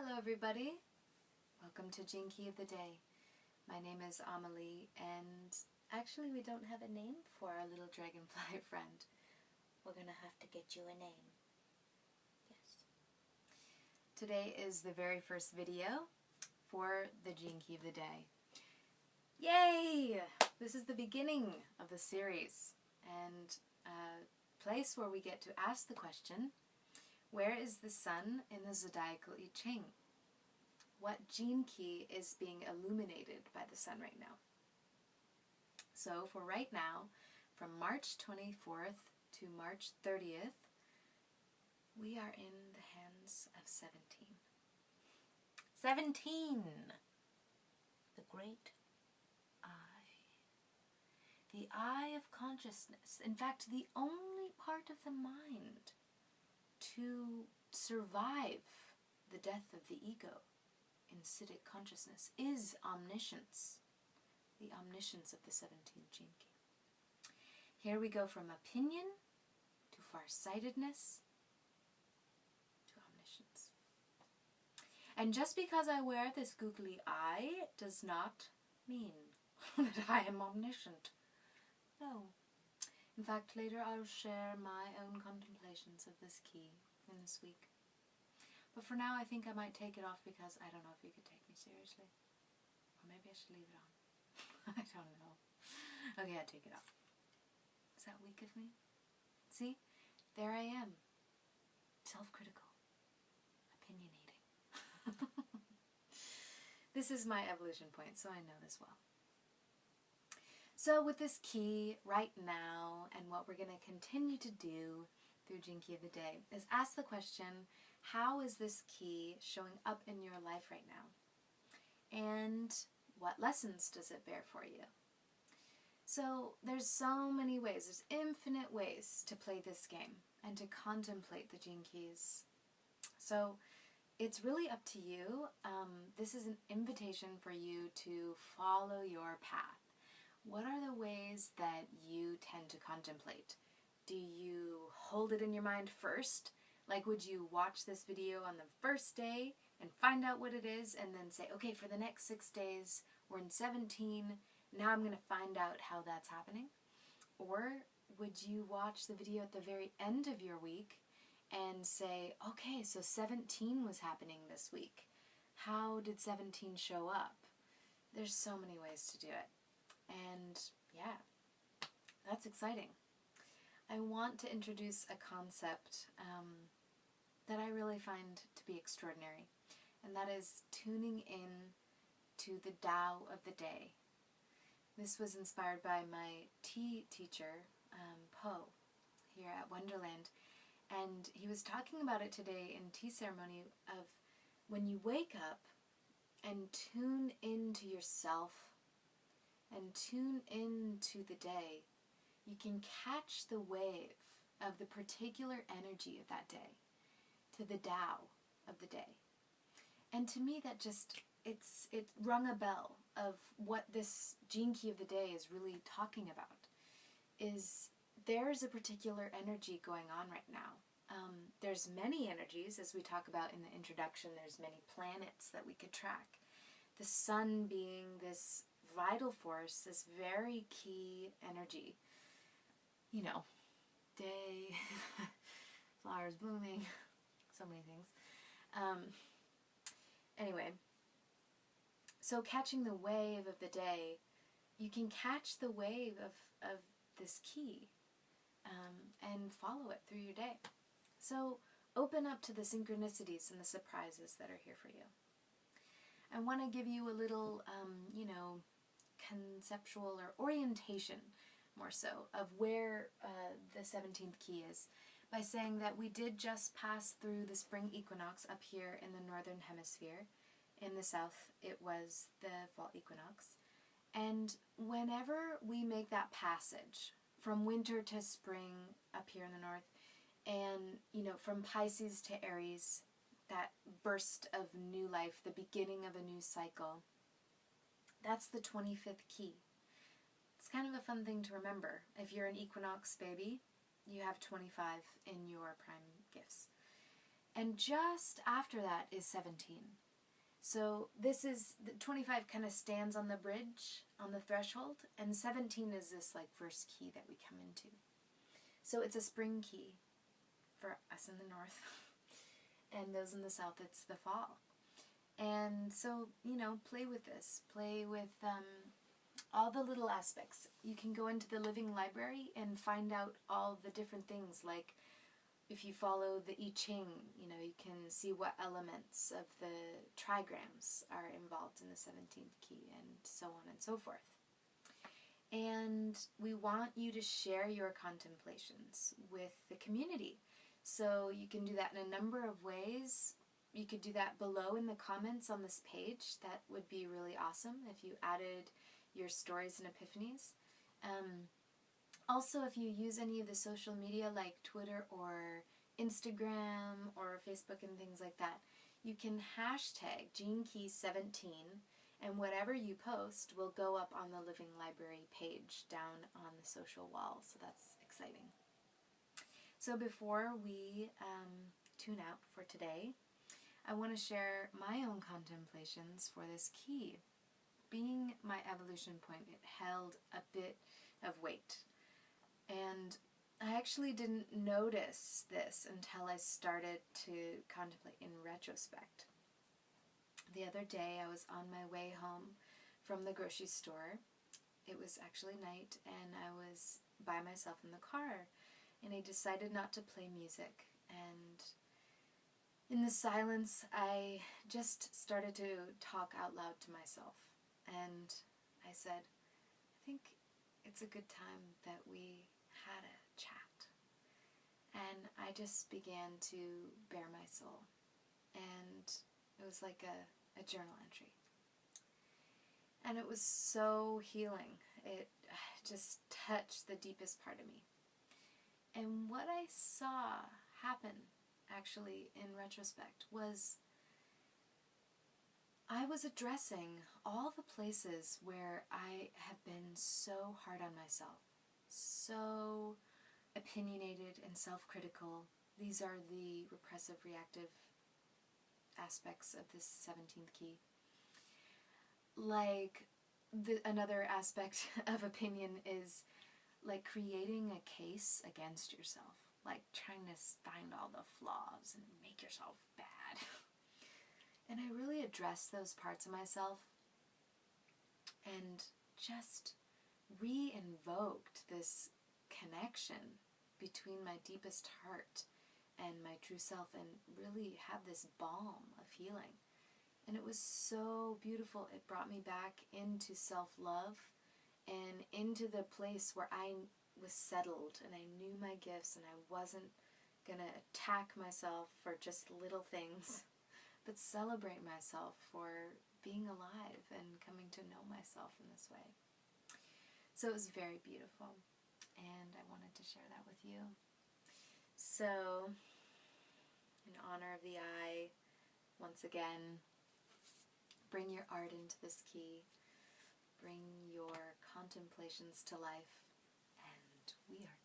Hello everybody, welcome to Gene Key of the Day. My name is Amelie and actually we don't have a name for our little dragonfly friend. We're gonna have to get you a name. Yes. Today is the very first video for the Gene Key of the Day. Yay! This is the beginning of the series and a place where we get to ask the question, where is the sun in the zodiacal I Ching? What gene key is being illuminated by the sun right now? So for right now, from March 24th to March 30th, we are in the hands of 17. 17! The great eye. The eye of consciousness. In fact, the only part of the mind to survive the death of the ego in Siddhic consciousness is omniscience, the omniscience of the 17th gene key. Here we go from opinion to farsightedness to omniscience. And just because I wear this googly eye does not mean that I am omniscient. No. In fact, later I'll share my own contemplations of this key in this week. But for now, I think I might take it off because I don't know if you could take me seriously. Or maybe I should leave it on. I don't know. Okay, I'll take it off. Is that weak of me? See? There I am. Self-critical. Opinionating. This is my evolution point, so I know this well. So with this key right now, and what we're going to continue to do through Gene Key of the Day, is ask the question, how is this key showing up in your life right now? And what lessons does it bear for you? So there's so many ways, there's infinite ways to play this game and to contemplate the gene keys. So it's really up to you. This is an invitation for you to follow your path. What are the ways that you tend to contemplate? Do you hold it in your mind first? Like, would you watch this video on the first day and find out what it is and then say, okay, for the next 6 days, we're in 17, now I'm going to find out how that's happening? Or would you watch the video at the very end of your week and say, okay, so 17 was happening this week. How did 17 show up? There's so many ways to do it. And yeah, that's exciting. I want to introduce a concept that I really find to be extraordinary, and that is tuning in to the Tao of the day. This was inspired by my tea teacher, Po, here at Wonderland, and he was talking about it today in tea ceremony of when you wake up and tune into yourself and tune into the day, you can catch the wave of the particular energy of that day, to the Tao of the day. And to me that just, it rung a bell of what this gene key of the day is really talking about. Is there's a particular energy going on right now. There's many energies, as we talk about in the introduction, there's many planets that we could track. The sun being this vital force, this very key energy. You know, day, flowers blooming, so many things. Anyway, so catching the wave of the day, you can catch the wave of this key and follow it through your day. So open up to the synchronicities and the surprises that are here for you. I want to give you a little, you know, conceptual or orientation, more so, of where the 17th key is, by saying that we did just pass through the spring equinox up here in the northern hemisphere. In the south, it was the fall equinox. And whenever we make that passage from winter to spring up here in the north, and, you know, from Pisces to Aries, that burst of new life, the beginning of a new cycle, that's the 25th key. It's kind of a fun thing to remember. If you're an equinox baby, you have 25 in your prime gifts. And just after that is 17. So this is, 25 kind of stands on the bridge, on the threshold, and 17 is this like first key that we come into. So it's a spring key for us in the north, and those in the south, it's the fall. And so, play with this. Play with all the little aspects. You can go into the living library and find out all the different things, like if you follow the I Ching, you can see what elements of the trigrams are involved in the 17th key, and so on and so forth. And we want you to share your contemplations with the community. So you can do that in a number of ways. You could do that below in the comments on this page. That would be really awesome if you added your stories and epiphanies. Also, if you use any of the social media like Twitter or Instagram or Facebook and things like that, you can hashtag GeneKey17, and whatever you post will go up on the Living Library page down on the social wall, so that's exciting. So before we tune out for today, I want to share my own contemplations for this key. Being my evolution point, it held a bit of weight. And I actually didn't notice this until I started to contemplate in retrospect. The other day I was on my way home from the grocery store. It was actually night and I was by myself in the car, and I decided not to play music. And in the silence I just started to talk out loud to myself. And I said, I think it's a good time that we had a chat. And I just began to bare my soul. And it was like a journal entry. And it was so healing. It just touched the deepest part of me. And what I saw happen, actually, in retrospect, was I was addressing all the places where I have been so hard on myself, so opinionated and self-critical. These are the repressive, reactive aspects of this 17th key. Like, another aspect of opinion is like creating a case against yourself, like trying to find all the flaws and make yourself bad. And I really addressed those parts of myself and just re-invoked this connection between my deepest heart and my true self, and really had this balm of healing. And it was so beautiful. It brought me back into self-love and into the place where I was settled and I knew my gifts, and I wasn't going to attack myself for just little things, but celebrate myself for being alive and coming to know myself in this way. So it was very beautiful, and I wanted to share that with you. So, in honor of the eye, once again, bring your art into this key, bring your contemplations to life, and we are